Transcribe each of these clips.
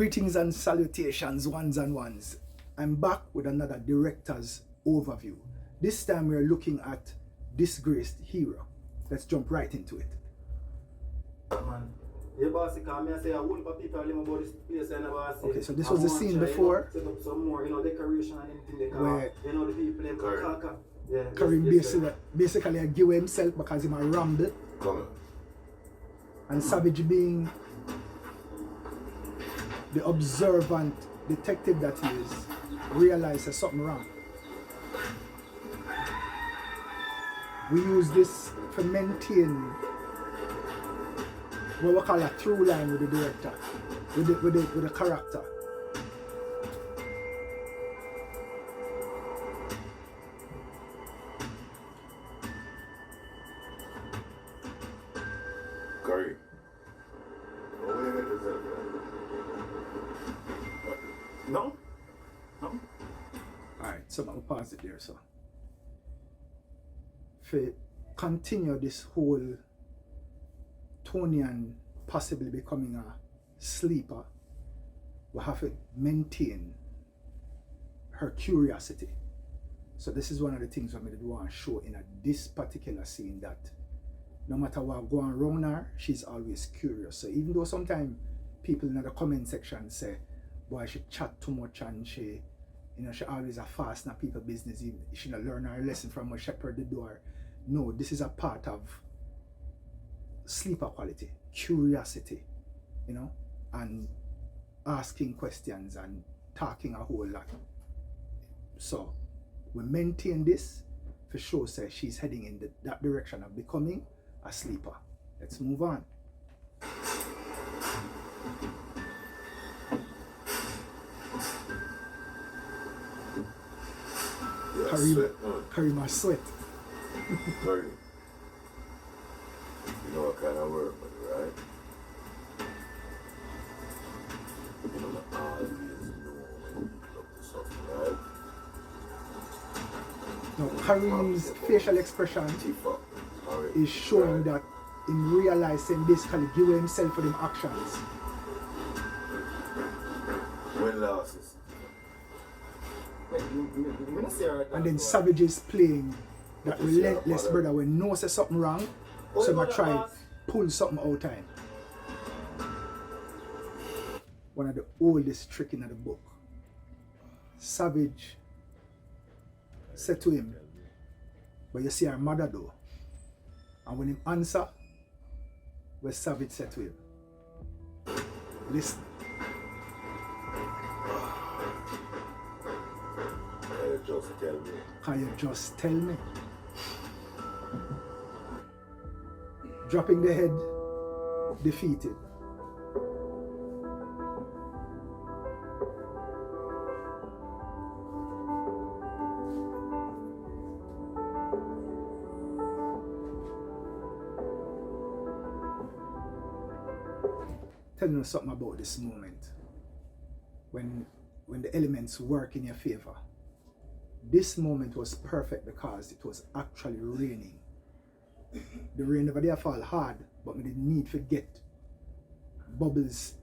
Greetings and salutations, ones and ones. I'm back with another director's overview. This time we're looking at Disgraced Hero. Let's jump right into it. Man. Yeah, boss, I say a whole lot of people about this place and boss. Okay, so this was the scene before. Set up some more, decoration and anything they can. Where the people them kaka. Yeah. Karim basically give himself because he might ramble. And Savage being the observant detective that he is, realized there's something wrong. We use this to maintain what we call a through line with the director, with the character. Curry. No? Alright, so I'll pause it there, so. To continue this whole Tony and possibly becoming a sleeper, we have to maintain her curiosity. So this is one of the things I did want to show in this particular scene, that no matter what going around her, she's always curious. So even though sometimes people in the comment section say, boy, she chat too much and she always a fast in people's business, she not learn her lesson from a shepherd the door. No, this is a part of sleeper quality, curiosity, and asking questions and talking a whole lot. So we maintain this for sure. Say she's heading in that direction of becoming a sleeper. Let's move on. Carry my sweat. Curry. You know what kind of work, right? You know the always know something, right? Now, Karim's facial expression is showing that in realizing basically give himself for them actions. When losses. And then Savage is playing that relentless brother when knows there's something wrong, so I try pull something out of him. One of the oldest trick in the book. Savage said to him, but you see our mother though. And when him answer, what Savage said to him, listen. Can you just tell me? Dropping the head, defeated. Telling us something about this moment when the elements work in your favor. This moment was perfect because it was actually raining. The rain over there fall hard, but we didn't need to get bubbles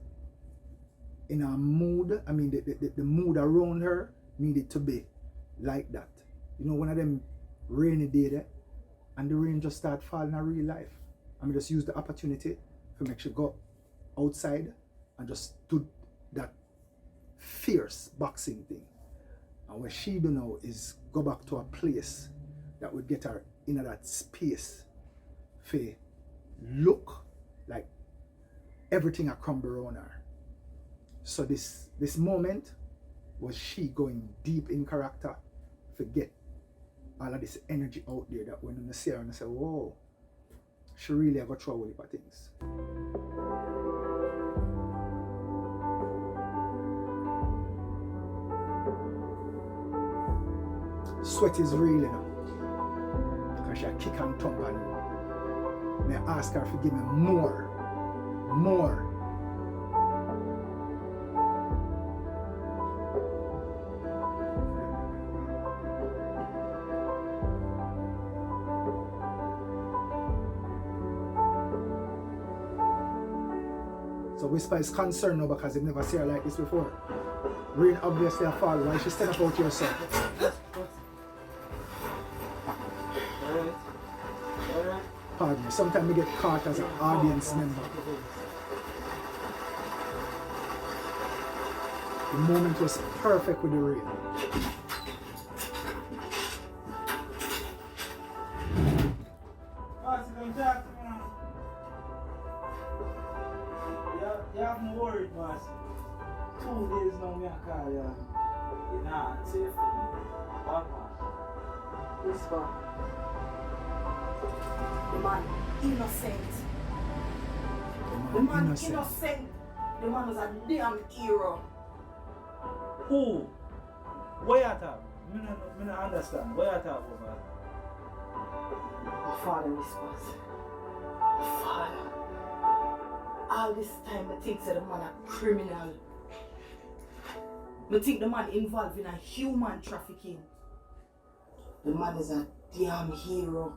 in our mood. I mean, the mood around her needed to be like that. One of them rainy day there, and the rain just start falling in real life. I mean, just use the opportunity to make sure go outside and just do that fierce boxing thing. And what she do now is go back to a place that would get her in that space for look like everything a crumble around her. So this moment was she going deep in character, forget all of this energy out there that when you see her and say, whoa, she really have a throw a heap of things. Sweat is real, because she kick and thump and may I ask her to give me more. So So Whisper is concerned now because they've never seen her like this before. Rain obviously a fall. Why she stand up out here, son? Alright. Pardon me. Sometimes we get caught as an audience member. The moment was perfect with the rain. Boss, you don't talk to me now. You have me worried, boss. 2 days now, me a call you. You're not safe. Whisper. The man innocent. The man innocent. The man was a damn hero. Who? Where you talk? Me no understand. Where you talk about? My father whispers. My father. All this time I think that the man a criminal. I think the man involved in a human trafficking. The man is a damn hero.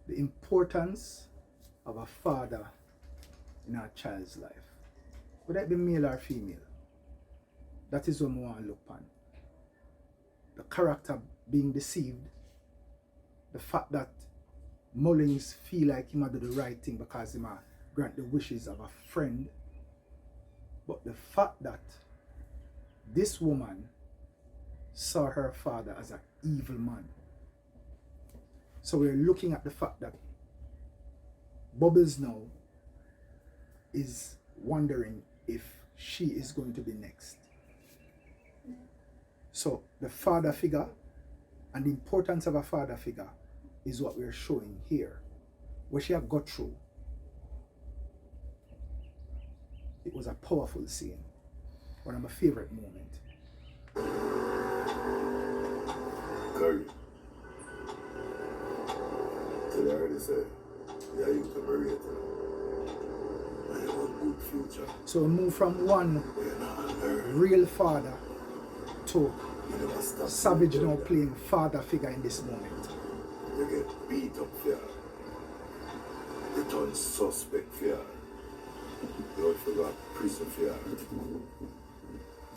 The importance of a father in a child's life, whether it be male or female, that is what we want to look upon. The character being deceived, the fact that Mullins feel like he might do the right thing because he might grant the wishes of a friend, but the fact that this woman saw her father as an evil man. So we're looking at the fact that Bubbles now is wondering if she is going to be next. So the father figure and the importance of a father figure is what we're showing here. What she had got through. It was a powerful scene. One of my favorite moments. Curry. Till I already said, yeah, you can marry it. I have a good future. So we move from one real father to Savage now playing father figure in this moment. You get beat up fair. You turn suspect fair. You don't forget prison fair.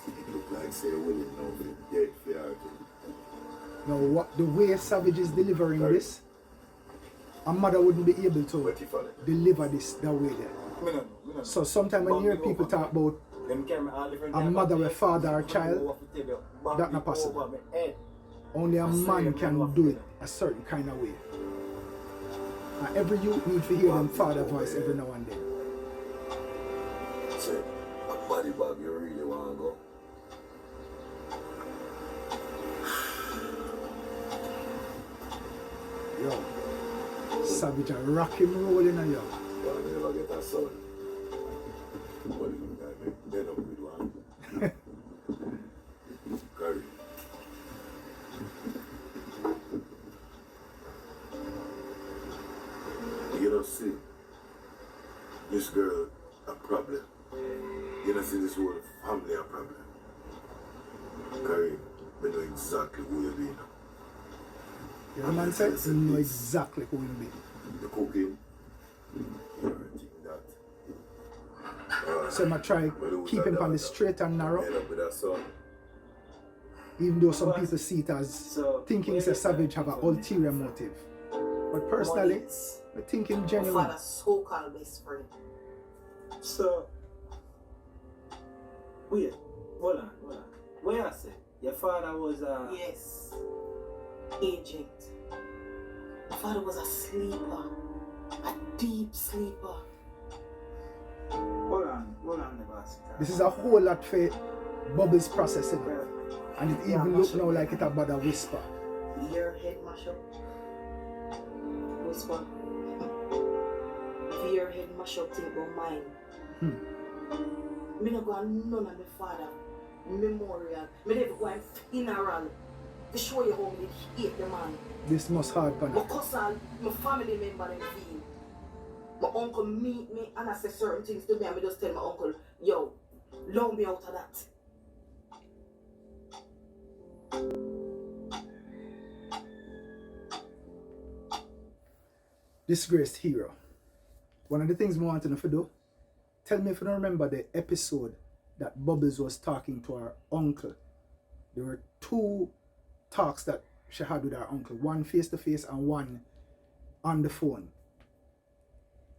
It look like say Willie now be dead fair. Now what the way Savage is delivering this, a mother wouldn't be able to deliver this that way there. So sometimes when you hear people talk about a mother with father or child, that's not possible. Only a man can do it a certain kind of way. And every youth need to hear them father voice every now and then. Say, what body bag you really want to go? Yo, Savage a rock him rolling on yo. But I never get a son. What you guys make bed up with one? Curry. You don't see this girl a problem. You don't see this whole family a problem. Curry, we know exactly who you be now. The man said he know exactly who he be. The cooking, you think that. So I try keep him on the straight and narrow. End up with a son. Even though some people see it as thinking it's a Savage have an ulterior motive. But personally, I think him My genuine. father's so-called best friend. So, wait, hold on. Where I say your father was a Yes. Agent. My father was a sleeper. A deep sleeper. hold on, the boss. This is a whole lot for Bubbles processing. And it even look now like it about a whisper. Your head mash up. Whisper. If your head mash up, think about mine. Me no go on none of my father memorial. Me never go on funeral to show you how me hate the man. This must hard for My cousin, my family member them feel. My uncle meet me and I say certain things to me and I just tell my uncle, yo, love me out of that. Disgraced hero. One of the things we want to know if you do, tell me if you don't remember the episode that Bubbles was talking to her uncle. There were two talks that she had with her uncle, one face to face and one on the phone.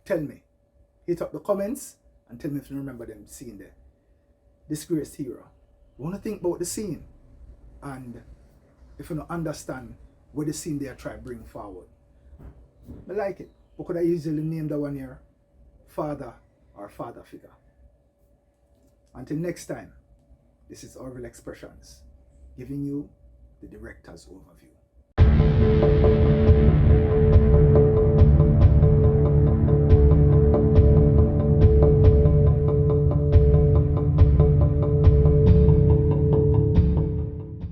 Tell me. Hit up the comments and tell me if you remember them scene there. Disgraced hero. You want to think about the scene, and if you don't understand what the scene they are trying to bring forward. I like it. What could I usually name that one here? Father or father figure. Until next time, this is Xpressionz giving you the director's overview.